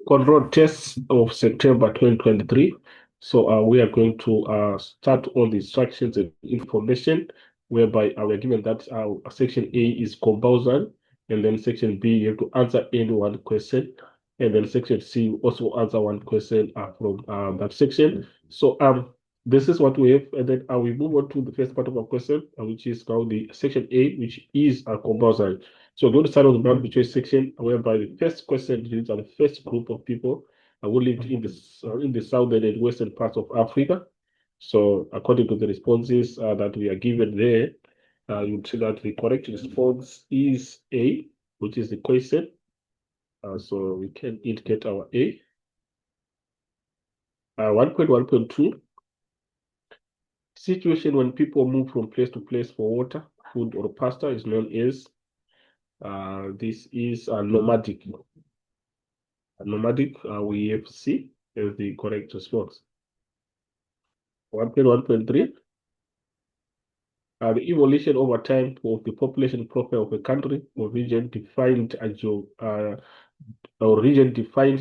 Control tests of September 2023. So we are going to start all the instructions and information whereby we are given that section A is compulsory, and then section B you have to answer any one question, and then section C also answer one question from that section. So this is what we have, and then we move on to the first part of our question, which is now the section A, which is compulsory. So we're going to start on the multiple choice section, whereby the first question deals on the first group of people who lived in the southern and western parts of Africa. So according to the responses that we are given there, you would see that the correct response is A, which is the question. So we can indicate our A. 1.1.2, situation when people move from place to place for water, food, or pasta is known as, this is nomadic. Nomadic, we have C as the correct response. 1.1.3, the evolution over time of the population profile of a country or region defined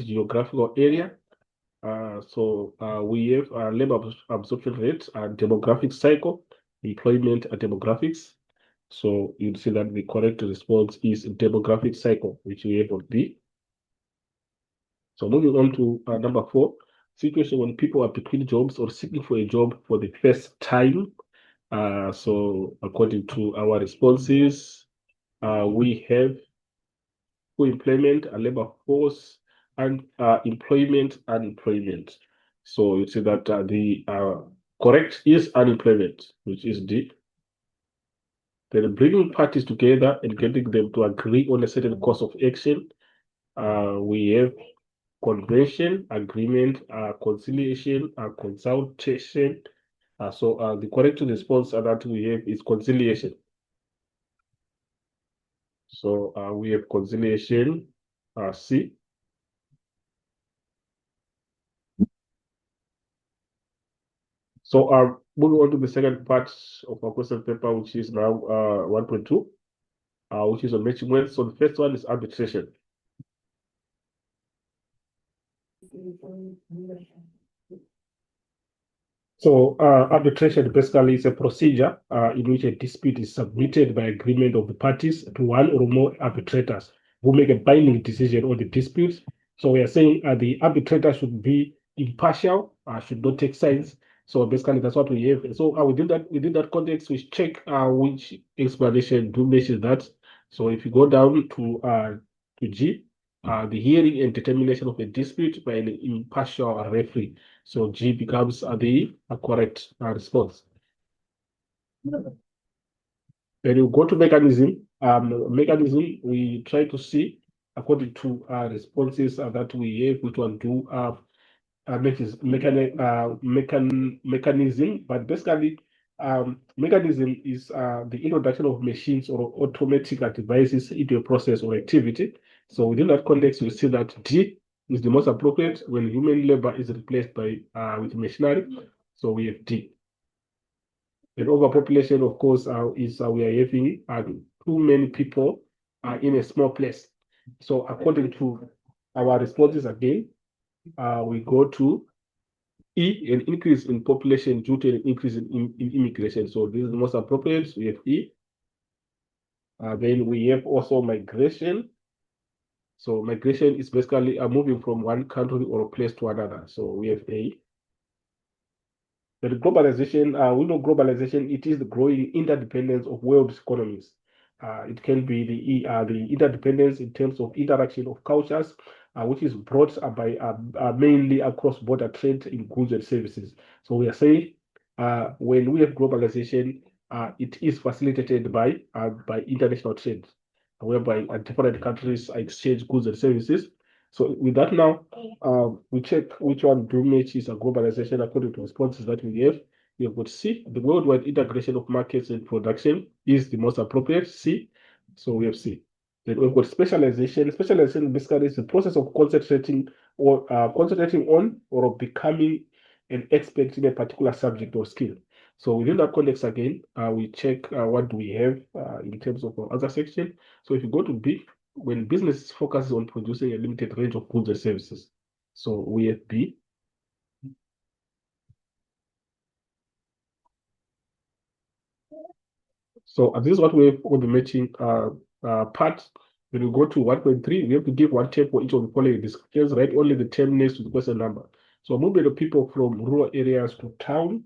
geographical area. So we have labor absorption rate, demographic cycle, employment demographics. So you'd see that the correct response is demographic cycle, which we have on B. So moving on to number 4, situation when people are between jobs or seeking for a job for the first time. So according to our responses, we have full employment, a labor force, and employment, unemployment. So you see that the correct is unemployment, which is D. Then bringing parties together and getting them to agree on a certain course of action. We have convention, agreement, conciliation, consultation. So the correct response that we have is conciliation. So we have conciliation, C. So moving on to the second part of our question paper, which is now 1.2, which is on measurement. So the first one is arbitration. So arbitration basically is a procedure in which a dispute is submitted by agreement of the parties to one or more arbitrators who make a binding decision on the dispute. So we are saying the arbitrator should be impartial, should not take sides. So basically that's what we have. So within that context, we check which explanation do mention that. So if you go down to G, the hearing and determination of a dispute by an impartial referee. So G becomes the correct response. When you go to mechanism, we try to see according to responses that we have, which one do mechanism, but basically mechanism is the introduction of machines or automatic devices into a process or activity. So within that context, you see that D is the most appropriate when human labor is replaced by with machinery. So we have D. And overpopulation, of course, is we are having too many people in a small place. So according to our responses again, we go to E, an increase in population due to an increase in immigration. So this is the most appropriate. We have E. Then we have also migration. So migration is basically moving from one country or place to another. So we have A. The globalization, we know globalization, it is the growing interdependence of world economies. It can be the interdependence in terms of interaction of cultures, which is brought by mainly across-border trade in goods and services. So we are saying when we have globalization, it is facilitated by international trade, whereby different countries exchange goods and services. So with that now, we check which one do matches a globalization according to responses that we have. We have got C, the worldwide integration of markets and production is the most appropriate, C. So we have C. Then we've got specialization. Specialization basically is the process of concentrating on or becoming an expert in a particular subject or skill. So within that context again, we check what do we have in terms of our other section. So if you go to B, when business focuses on producing a limited range of goods and services, so we have B. So this is what we have on the matching part. When we go to 1.3, we have to give one term for each of the following descriptions, write only the term next to the question number. So movement of people from rural areas to town.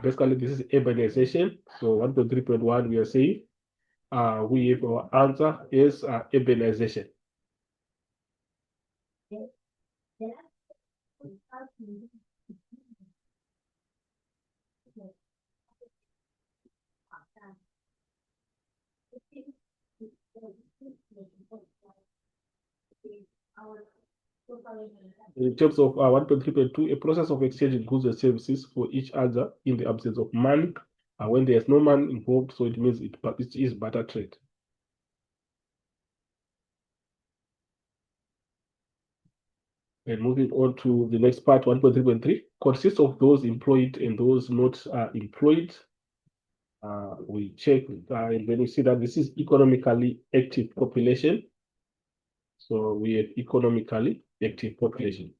Basically, this is urbanization. So 1.3.1, we are saying we have our answer is urbanization. In terms of 1.3.2, a process of exchanging goods and services for each other in the absence of money. When there's no money involved, so it means it is barter trade. And moving on to the next part, 1.3.3, consists of those employed and those not employed. We check, and then we see that this is economically active population. So we have economically active population.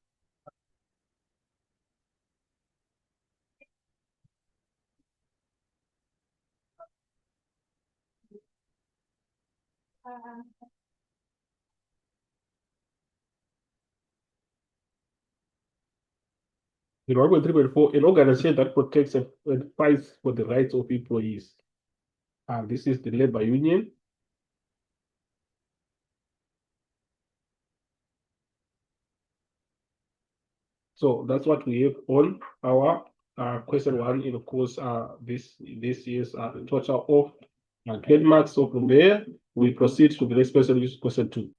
In 1.3.4, an organization that protects and fights for the rights of employees. This is the labor union. So that's what we have on our question one. And of course, this is a total of 10 marks. So from there, we proceed to the next question, which is question two.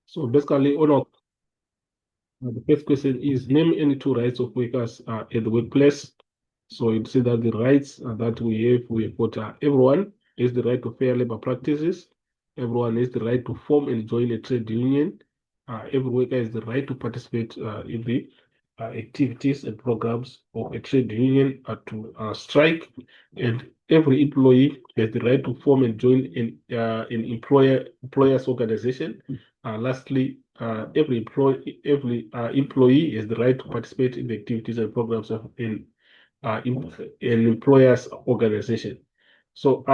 So basically, on our the first question is name any two rights of workers at the workplace. So you'd see that the rights that we have got everyone has the right to fair labor practices. Everyone has the right to form and join a trade union. Every worker has the right to participate in the activities and programs of a trade union to strike. And every employee has the right to form and join an employers organization. Lastly, every employee has the right to participate in the activities and programs of an employers organization. So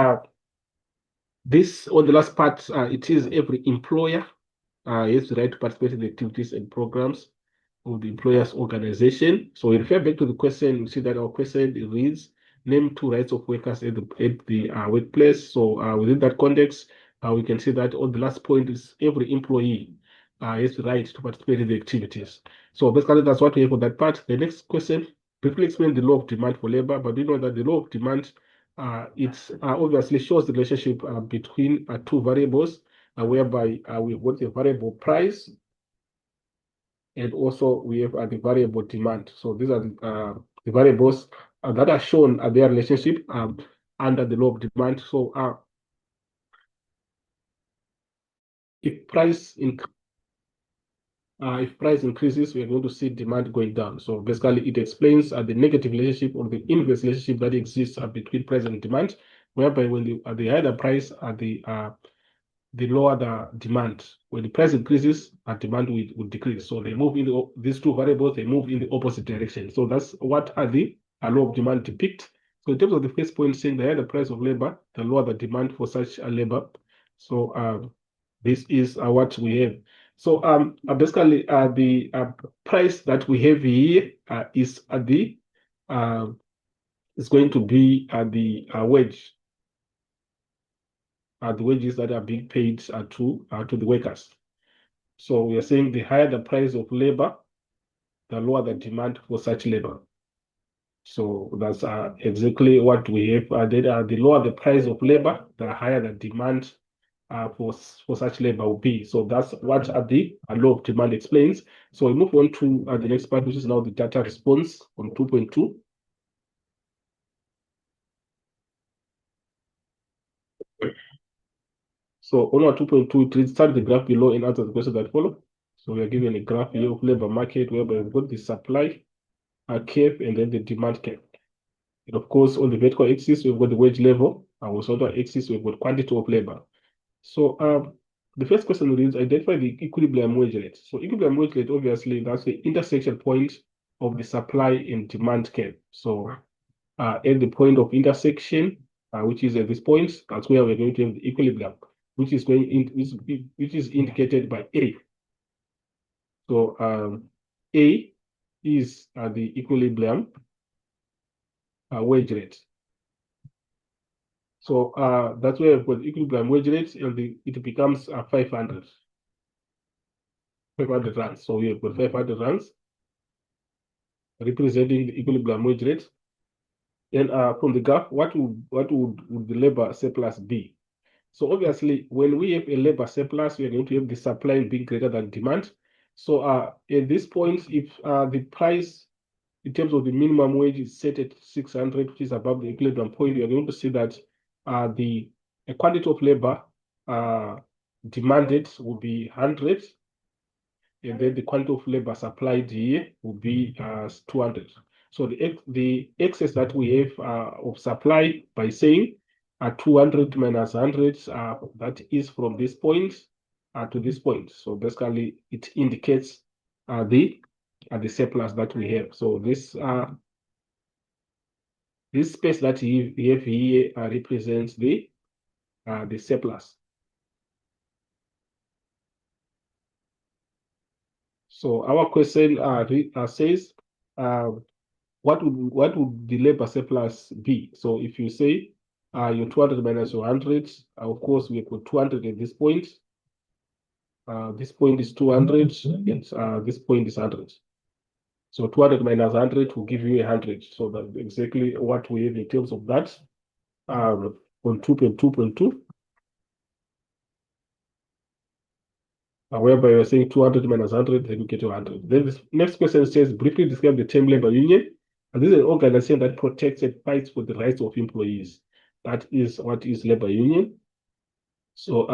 this on the last part, it is every employer has the right to participate in the activities and programs of the employers organization. So we refer back to the question. We see that our question reads, name two rights of workers at the workplace. So within that context, we can see that on the last point is every employee has the right to participate in the activities. So basically, that's what we have for that part. The next question, briefly explain the law of demand for labor, but we know that the law of demand, it obviously shows the relationship between two variables, whereby we've got the variable price, and also we have the variable demand. So these are the variables that are shown their relationship under the law of demand. So if price increases, we are going to see demand going down. So basically, it explains the negative relationship or the inverse relationship that exists between price and demand, whereby when the higher the price, the lower the demand. When the price increases, demand will decrease. So they move in these two variables, they move in the opposite direction. So that's what the law of demand depict. So in terms of the first point, saying the higher the price of labor, the lower the demand for such a labor. So this is what we have. So basically, the price that we have here is going to be the wage. The wages that are being paid to the workers. So we are saying the higher the price of labor, the lower the demand for such labor. So that's exactly what we have. The lower the price of labor, the higher the demand for such labor will be. So that's what the law of demand explains. So we move on to the next part, which is now the data response on 2.2. So on our 2.2, it reads, start the graph below and answer the questions that follow. So we are given a graph here of labor market whereby we've got the supply curve and then the demand curve. And of course, on the vertical axis, we've got the wage level. And horizontal axis, we've got quantity of labor. So the first question is identify the equilibrium wage rate. So equilibrium wage rate, obviously, that's the intersection point of the supply and demand curve. So at the point of intersection, which is at this point, that's where we're going to have the equilibrium, which is which is indicated by A. So A is the equilibrium wage rate. So that's where we've got equilibrium wage rate, and it becomes 500 rands. So we have got 500 rands representing the equilibrium wage rate. And from the graph, what would the labor surplus be? So obviously, when we have a labor surplus, we are going to have the supply being greater than demand. So at this point, if the price in terms of the minimum wage is set at 600, which is above the equilibrium point, you are going to see that the quantity of labor demanded will be 100, and then the quantity of labor supplied here will be 200. So the excess that we have of supply by saying 200 minus 100, that is from this point to this point. So basically, it indicates the surplus that we have. So this space that we have here represents the surplus. So our question says, what would the labor surplus be? So if you say your 200 minus your 100, of course we put 200 at this point. This point is 200, and this point is 100. So 200 minus 100 will give you 100. So that's exactly what we have in terms of that on 2.2.2. Whereby you're saying 200 minus 100, then you get 100. Then this next question says, briefly describe the term labor union. And this is an organization that protects and fights for the rights of employees. That is what is labor union. So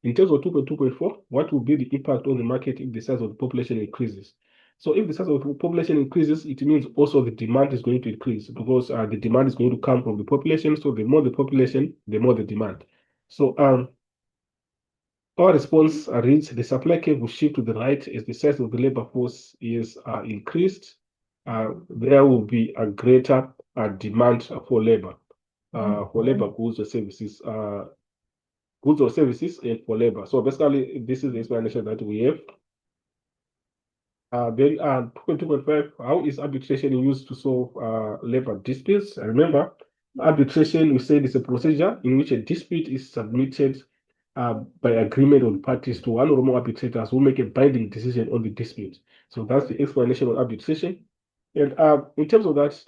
in terms of 2.2.4, what will be the impact on the market if the size of the population increases? So if the size of the population increases, it means also the demand is going to increase, because the demand is going to come from the population. So the more the population, the more the demand. So our response reads, the supply curve will shift to the right as the size of the labor force is increased. There will be a greater demand for labor goods or services, and for labor. So basically, this is the explanation that we have. Then 2.2.5, how is arbitration used to solve labor disputes? Remember, arbitration, we said, is a procedure in which a dispute is submitted by agreement on parties to one or more arbitrators who make a binding decision on the dispute. So that's the explanation of arbitration. And in terms of that,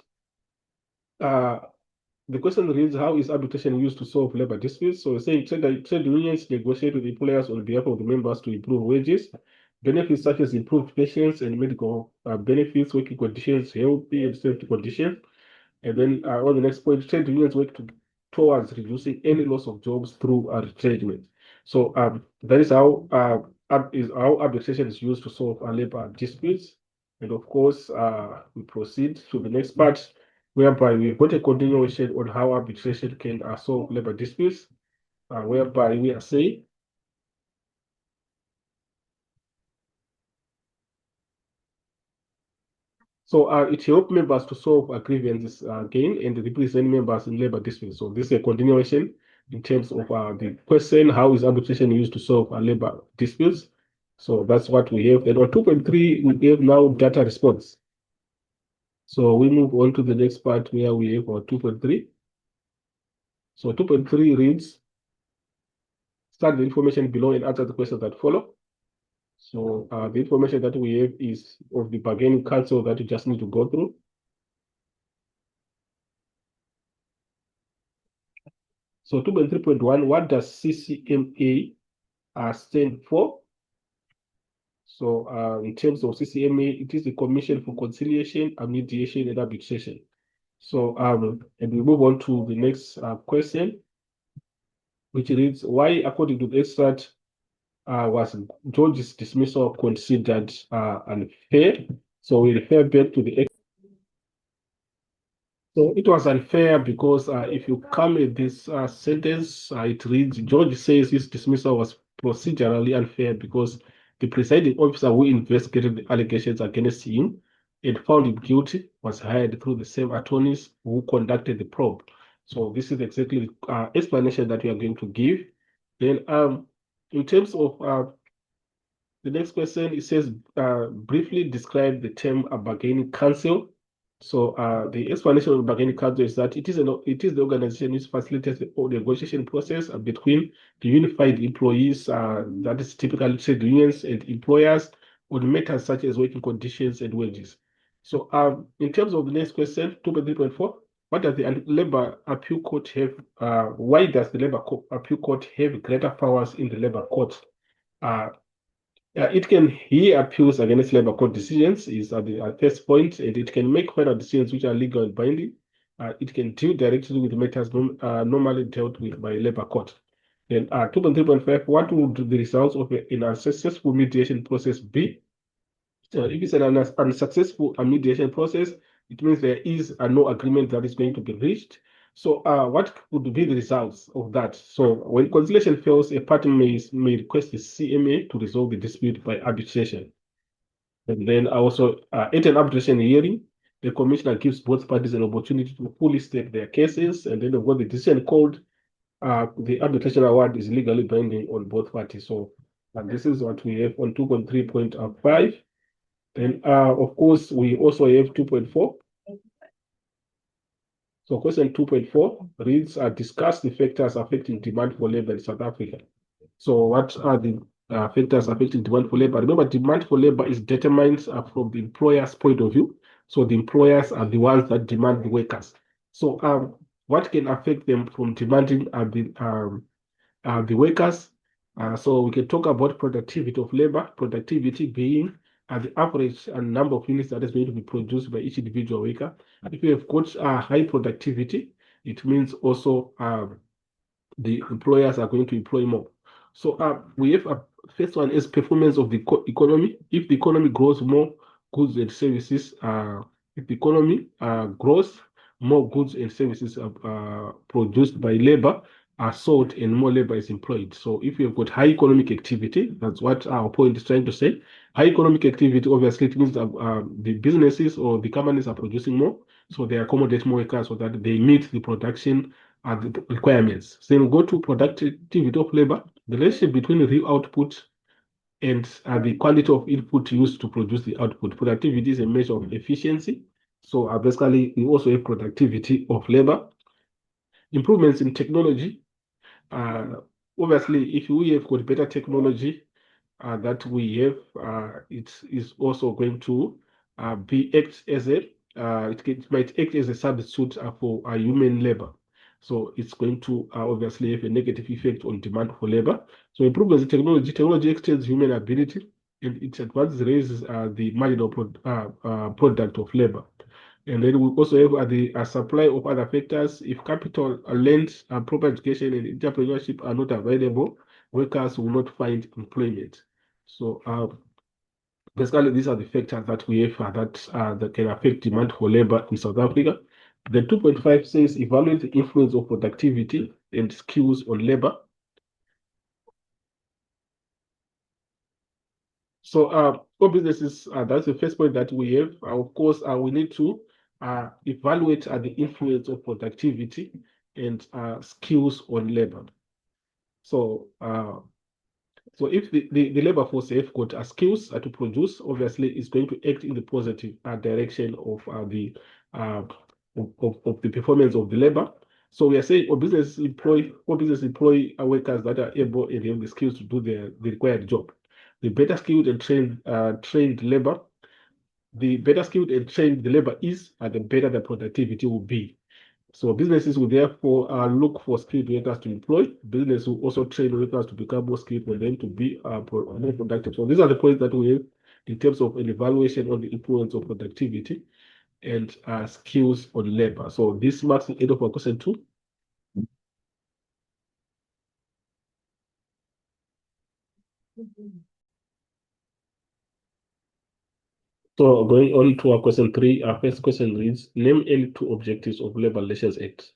the question reads, how is arbitration used to solve labor disputes? So saying trade unions negotiate with employers on behalf of the members to improve wages, benefits such as improved pensions and medical benefits, working conditions, healthy and safety conditions. And then on the next point, trade unions work towards reducing any loss of jobs through retrenchment. So that is how arbitration is used to solve labor disputes. And of course, we proceed to the next part, whereby we've got a continuation on how arbitration can solve labor disputes, whereby we are saying, so it helps members to solve grievances again and represent members in labor disputes. So this is a continuation in terms of the question, how is arbitration used to solve labor disputes? So that's what we have. And on 2.3, we have now data response. So we move on to the next part where we have our 2.3. So 2.3 reads, start the information below and answer the questions that follow. So the information that we have is of the bargaining council that you just need to go through. So 2.3.1, what does CCMA stand for? So in terms of CCMA, it is the Commission for Conciliation, Mediation, and Arbitration. So and we move on to the next question, which reads, why, according to the extract, was George's dismissal considered unfair? So we refer back to the. So it was unfair because if you come at this sentence, it reads George says his dismissal was procedurally unfair because the presiding officer who investigated the allegations against him and found him guilty was hired through the same attorneys who conducted the probe. So this is exactly the explanation that we are going to give. Then, in terms of the next question, it says, briefly describe the term a bargaining council. So the explanation of the bargaining council is that it is the organization which facilitates the negotiation process between the unified employees, that is typically trade unions and employers, on matters such as working conditions and wages. So in terms of the next question, 2.3.4, what does the labor appeal court have? Why does the appeal court have greater powers in the labor court? Uh, it can hear appeals against labor court decisions is at the first point, and it can make final decisions which are legal and binding. It can deal directly with matters normally dealt with by labor court. Then 2.3.5, what would the results of an unsuccessful mediation process be? So if it's an unsuccessful mediation process, it means there is no agreement that is going to be reached. So what could be the results of that? So when conciliation fails, a party may request the CMA to resolve the dispute by arbitration. And then also at an arbitration hearing, the commissioner gives both parties an opportunity to fully state their cases, and then what the decision called, the arbitration award is legally binding on both parties. So this is what we have on 2.3.5. Then, of course, we also have 2.4. So question 2.4 reads, discuss the factors affecting demand for labor in South Africa. So what are the factors affecting demand for labor? Remember, demand for labor is determined from the employer's point of view. So the employers are the ones that demand the workers. So what can affect them from demanding the workers? So we can talk about productivity of labor, productivity being the average number of units that is going to be produced by each individual worker. If you have got high productivity, it means also the employers are going to employ more. So we have a first one is performance of the economy. If the economy grows, more goods and services, if the economy grows, more goods and services are produced by labor are sold and more labor is employed. So if you've got high economic activity, that's what our point is trying to say. High economic activity, obviously, it means that the businesses or the companies are producing more, so they accommodate more workers so that they meet the production the requirements. So then we go to productivity of labor, the relationship between the real output and the quality of input used to produce the output. Productivity is a measure of efficiency. So basically, we also have productivity of labor. Improvements in technology. Obviously, if we have got better technology that we have, it is also going to be act as a it might act as a substitute for human labor. So it's going to obviously have a negative effect on demand for labor. So improvements in technology, technology extends human ability and it advances raises the marginal product of labor. And then we also have the supply of other factors. If capital, land, proper education, and entrepreneurship are not available, workers will not find employment. So basically, these are the factors that we have that can affect demand for labor in South Africa. The 2.5 says evaluate the influence of productivity and skills on labor. So for businesses, that's the first point that we have. Of course, we need to evaluate the influence of productivity and skills on labor. So so if the labor force have got skills to produce, obviously it's going to act in the positive direction of uh, of the performance of the labor. So we are saying business employ workers that are able and have the skills to do the required job. The better skilled and trained labor, the better skilled and trained the labor is, the better the productivity will be. So businesses will therefore look for skilled workers to employ. Business will also train workers to become more skilled for them to be more productive. So these are the points that we have in terms of an evaluation on the influence of productivity and skills on labor. So this marks the end of our question 2. So going on to our question three, our first question reads, name any two objectives of Labor Relations Act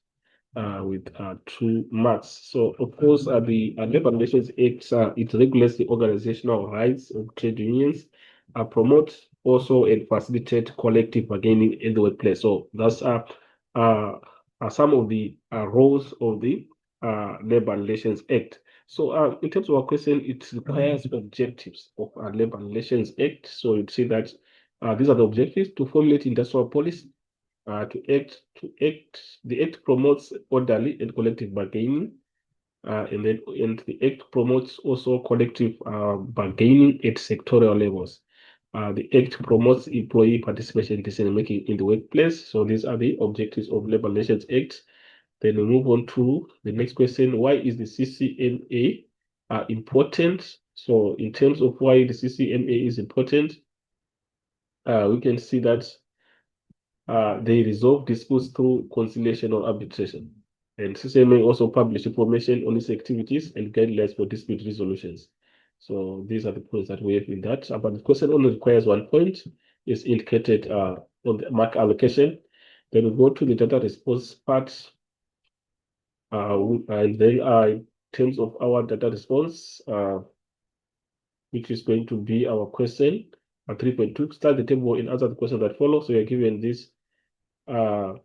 with 2 marks. So of course, the Labor Relations Act, it regulates the organizational rights of trade unions, promote also and facilitate collective bargaining in the workplace. So that's some of the roles of the Labor Relations Act. So in terms of our question, it requires objectives of our Labor Relations Act. So you'd see that these are the objectives: to formulate industrial policy, the act promotes orderly and collective bargaining, and the act promotes also collective bargaining at sectorial levels. The act promotes employee participation in decision making in the workplace. So these are the objectives of Labor Relations Act. Then we move on to the next question: why is the CCMA important? So in terms of why the CCMA is important, we can see that they resolve disputes through conciliation or arbitration. And CCMA also publish information on its activities and guidelines for dispute resolutions. So these are the points that we have in that. But the question only requires 1 point, is indicated on the mark allocation. Then we go to the data response part. And then in terms of our data response, which is going to be our question, 3.2, start the table and answer the question that follows. So you're given this graph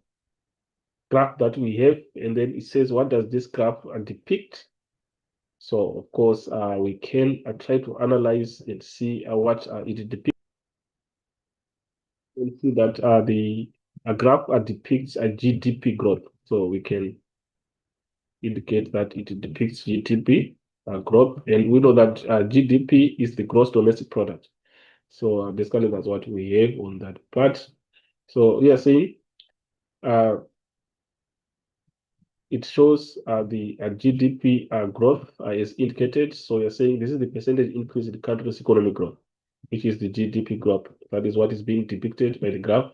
that we have, and then it says, what does this graph depict? So of course, we can try to analyze and see what it depicts. You can see that the graph depicts a GDP growth. So we can indicate that it depicts GDP growth, and we know that GDP is the gross domestic product. So basically, that's what we have on that part. So we are saying it shows the GDP growth is indicated. So you're saying this is the percentage increase in the country's economic growth, which is the GDP growth. That is what is being depicted by the graph.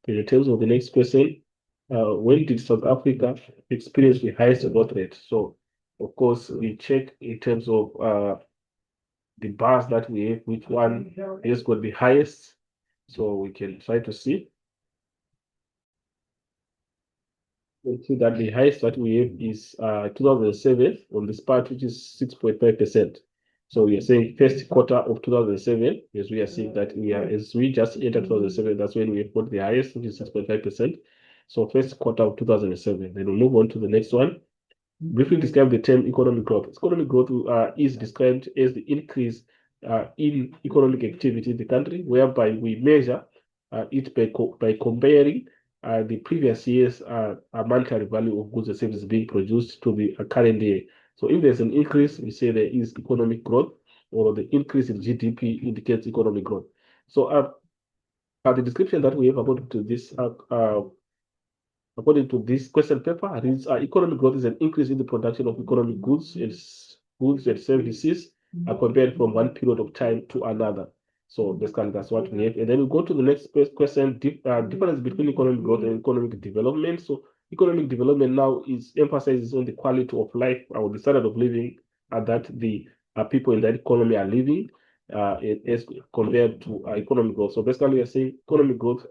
Then in terms of the next question, when did South Africa experience the highest growth rate? So of course, we check in terms of the bars that we have, which one has got the highest. So we can try to see. We'll see that the highest that we have is 2007 on this part, which is 6.5%. So we are saying first quarter of 2007, as we are seeing that as we just entered 2007, that's when we have got the highest, which is 6.5%. So first quarter of 2007. Then we'll move on to the next one. Briefly describe the term economic growth. Economic growth is described as the increase in economic activity in the country, whereby we measure it by comparing the previous year's monetary value of goods and services being produced to the current year. So if there's an increase, we say there is economic growth, or the increase in GDP indicates economic growth. So the description that we have according to this question paper, reads, economic growth is an increase in the production of economic goods and services compared from one period of time to another. So basically, that's what we have. And then we go to the next question, difference between economic growth and economic development. So economic development now is emphasizes on the quality of life or the standard of living that the people in that economy are living as compared to economic growth. So basically, we are saying economic growth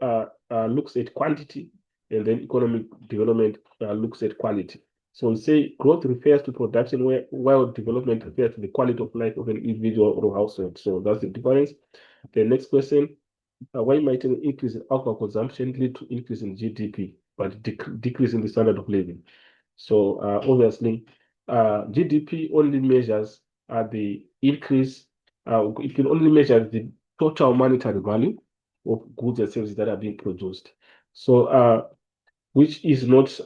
looks at quantity, and then economic development looks at quality. So we say growth refers to production, while development refers to the quality of life of an individual or household. So that's the difference. The next question, why might an increase in alcohol consumption lead to increase in GDP, but decrease in the standard of living? So obviously, GDP only measures the increase, it can only measure the total monetary value of goods and services that are being produced. So which is not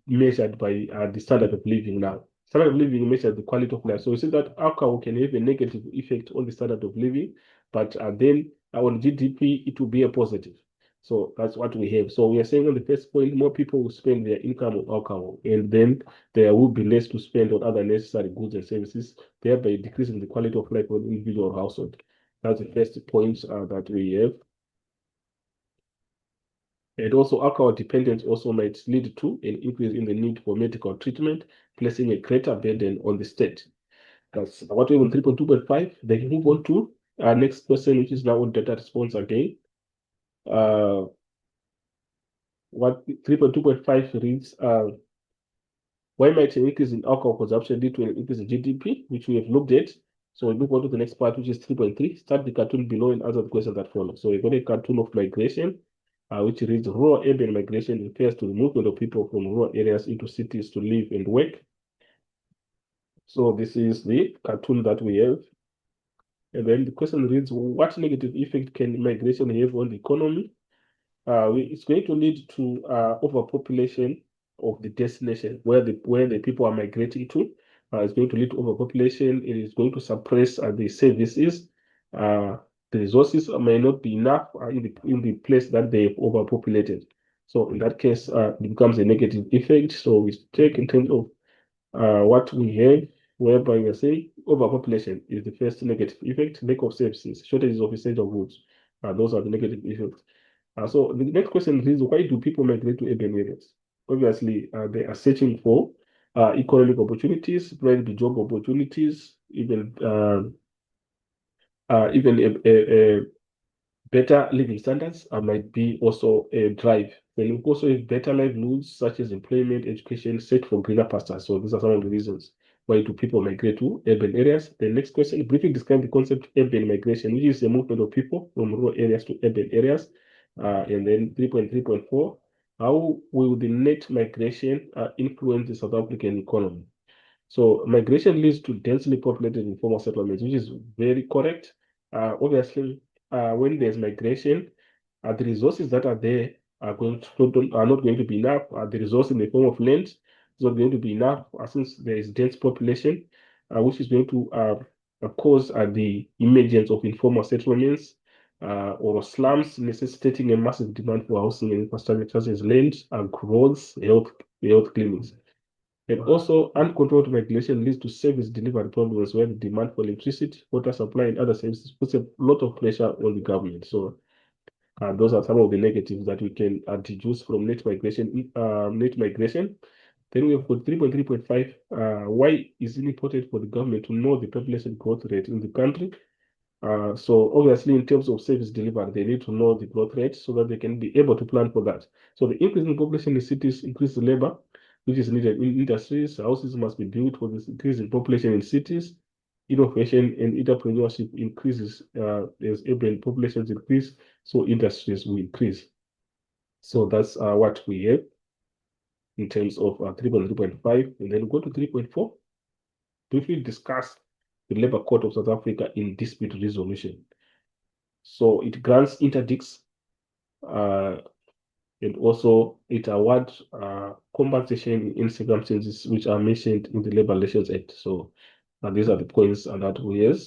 measured by the standard of living now. Standard of living measures the quality of life. So we see that alcohol can have a negative effect on the standard of living, but then on GDP, it will be a positive. So that's what we have. So we are saying on the first point, more people will spend their income on alcohol, and then there will be less to spend on other necessary goods and services, thereby decreasing the quality of life of the individual household. That's the first point that we have. And also, alcohol dependence also might lead to an increase in the need for medical treatment, placing a greater burden on the state. That's what we have on 3.2.5. Then move on to our next question, which is now on data response again. What 3.2.5 reads, why might an increase in alcohol consumption lead to an increase in GDP, which we have looked at. So we move on to the next part, which is 3.3. Start the cartoon below and answer the questions that follow. So we've got a cartoon of migration, which reads rural urban migration refers to the movement of people from rural areas into cities to live and work. So this is the cartoon that we have. And then the question reads, what negative effect can migration have on the economy? It's going to lead to overpopulation of the destination where the people are migrating to. It's going to lead to overpopulation. It is going to suppress the services. The resources may not be enough in the place that they've overpopulated. So in that case, it becomes a negative effect. So we take in terms of what we have, whereby we are saying overpopulation is the first negative effect, lack of services, shortages of essential goods. Those are the negative effects. So the next question is, why do people migrate to urban areas? Obviously, they are searching for economic opportunities, maybe job opportunities, even a better living standards might be also a drive. Then we also have better livelihoods such as employment, education, search for greener pastures. So these are some of the reasons why do people migrate to urban areas. The next question, briefly describe the concept urban migration, which is the movement of people from rural areas to urban areas. And then 3.3.4, how will the net migration influence the South African economy? So migration leads to densely populated informal settlements, which is very correct. Obviously, when there's migration, the resources that are there are not going to be enough. The resource in the form of land is not going to be enough since there is dense population, which is going to cause the emergence of informal settlements or slums, necessitating a massive demand for housing and infrastructure such as land, roads, health clinics. And also, uncontrolled migration leads to service delivery problems where the demand for electricity, water supply, and other services puts a lot of pressure on the government. So, those are some of the negatives that we can deduce from net migration. Then we have got 3.3.5. Why is it important for the government to know the population growth rate in the country? So obviously, in terms of service delivery, they need to know the growth rate so that they can be able to plan for that. So the increase in population in cities increases labor, which is needed in industries. Houses must be built for this increase in population in cities. Innovation and entrepreneurship increases as urban populations increase, so industries will increase. So that's what we have in terms of 3.3.5. And then go to 3.4. Briefly discuss the Labor Court of South Africa in dispute resolution. So it grants interdicts and also it awards compensation in circumstances which are mentioned in the Labor Relations Act. So these are the points that we have.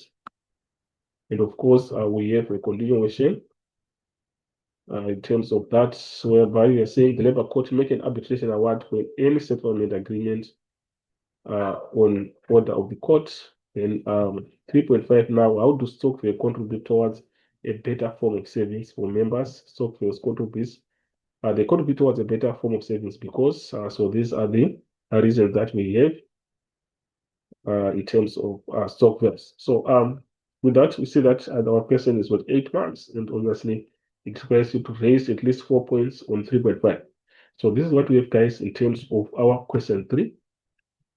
And of course, we have a continuation in terms of that, whereby we are saying the Labor Court make an arbitration award for any settlement agreement on order of the court. Then 3.5 now, how do stokvel contribute towards a better form of savings for members? Stokvels contributes they contribute towards a better form of savings because so these are the reasons that we have in terms of stokvels. So with that, we see that our person is what 8 months, and obviously it requires you to raise at least 4 points on 3.5. So this is what we have, guys, in terms of our question 3.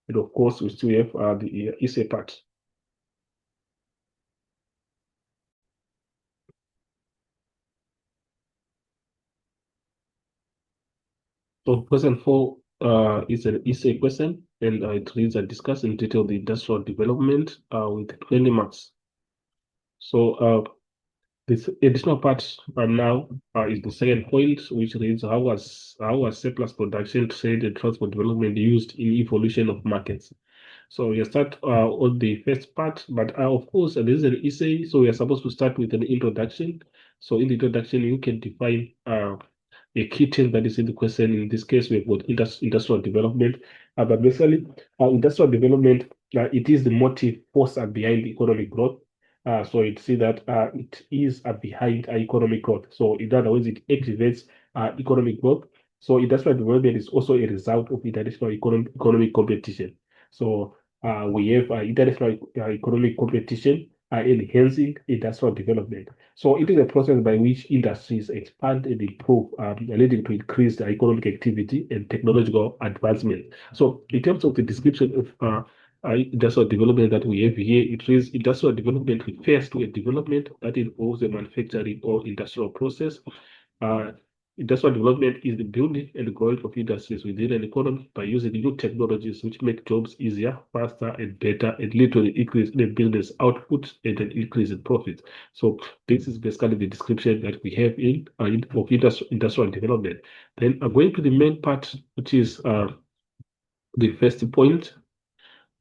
And of course, we still have the essay part. So question 4 is an essay question, and it reads and discuss in detail the industrial development with 20 marks. So this additional part now is the second point, which reads how was surplus production, trade, and transport development used in evolution of markets. So we start on the first part, but of course, this is an essay, so we are supposed to start with an introduction. So in the introduction, you can define a key term that is in the question. In this case, we've got industrial development. But basically, industrial development, it is the motive force behind economic growth. So you see that it is behind economic growth. So in other words, it activates economic growth. So industrial development is also a result of international economic competition. So we have international economic competition enhancing industrial development. So it is a process by which industries expand and improve, leading to increased economic activity and technological advancement. So in terms of the description of industrial development that we have here, it is industrial development refers to a development that involves the manufacturing or industrial process. Uh, Industrial development is the building and growth of industries within an economy by using new technologies which make jobs easier, faster, and better, and lead to an increase in the business output and an increase in profits. So this is basically the description that we have of industrial development. Then going to the main part, which is the first point,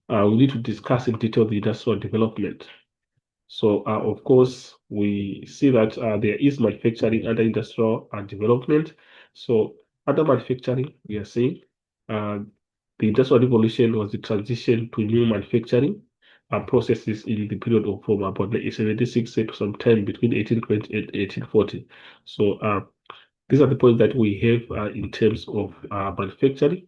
we need to discuss in detail the industrial development. So, of course, we see that there is manufacturing under industrial development. So, under manufacturing, we are saying uh, the industrial revolution was the transition to new manufacturing processes in the period of from about 1876 to sometime between 1820 and 1840. So, these are the points that we have in terms of manufacturing.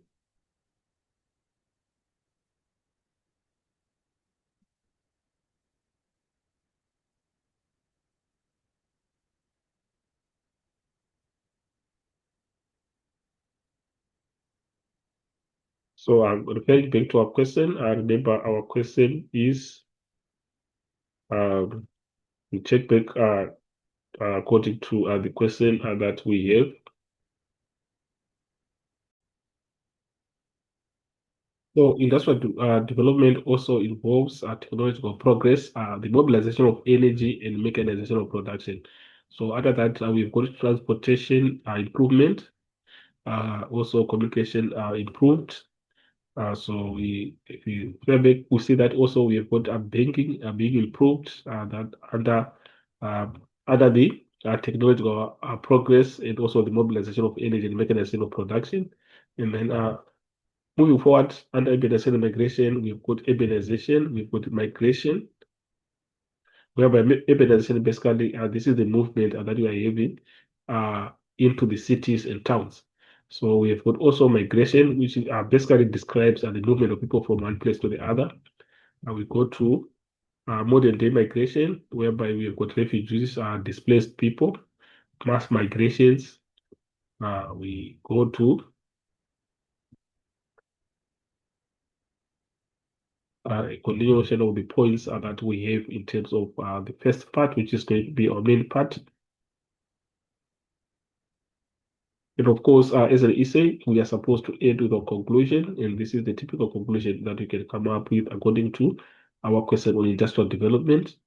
So, I'm referring back to our question. Remember, our question is um, we check back according to the question that we have. So industrial development also involves technological progress, the mobilization of energy and mechanization of production. So after that, we've got transportation improvement, also communication improved. So if we go back, we see that also we have got banking being improved that uh, under the technological progress and also the mobilization of energy and mechanization of production. And then moving forward, under urbanization and migration, we've got urbanization, we've got migration, whereby urbanization basically this is the movement that we are having into the cities and towns. So we have got also migration, which basically describes the movement of people from one place to the other. And we go to modern day migration, whereby we have got refugees, displaced people, mass migrations. We go to a continuation of the points that we have in terms of the first part, which is going to be our main part. And of course, as an essay, we are supposed to end with a conclusion, and this is the typical conclusion that we can come up with according to our question on industrial development.